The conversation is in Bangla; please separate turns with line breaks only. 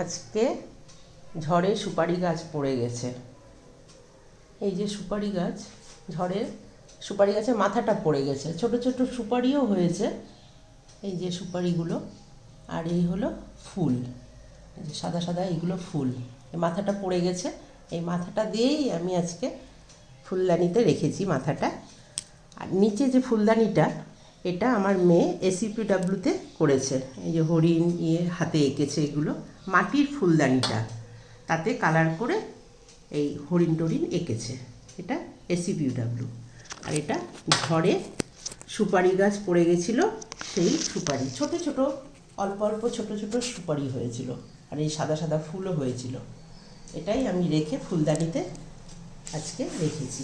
আজকে ঝড়ে সুপারি গাছ পড়ে গেছে। এই যে সুপারি গাছ, ঝড়ে সুপারি গাছের মাথাটা পড়ে গেছে। ছোট ছোট সুপারিও হয়েছে, এই যে সুপারিগুলো। আর এই হলো ফুল, এই যে সাদা সাদা এইগুলো ফুল। এই মাথাটা পড়ে গেছে, এই মাথাটা দিয়েই আমি আজকে ফুলদানিতে রেখেছি মাথাটা। আর নিচে যে ফুলদানিটা, এটা আমার মেয়ে এসিপিডাব্লিউতে করেছে। এই যে হরিণ হাতে এঁকেছে, এগুলো মাটির ফুলদানিটা, তাতে কালার করে এই হরিণ টরিণ এঁকেছে। এটা এসিপিডাব্লিউ। আর এটা ঝড়ে সুপারি গাছ পড়ে গেছিলো, সেই সুপারি ছোট ছোট অল্প অল্প ছোট ছোট সুপারি হয়েছিল, আর এই সাদা সাদা ফুলও হয়েছিল। এটাই আমি রেখে ফুলদানিতে আজকে রেখেছি।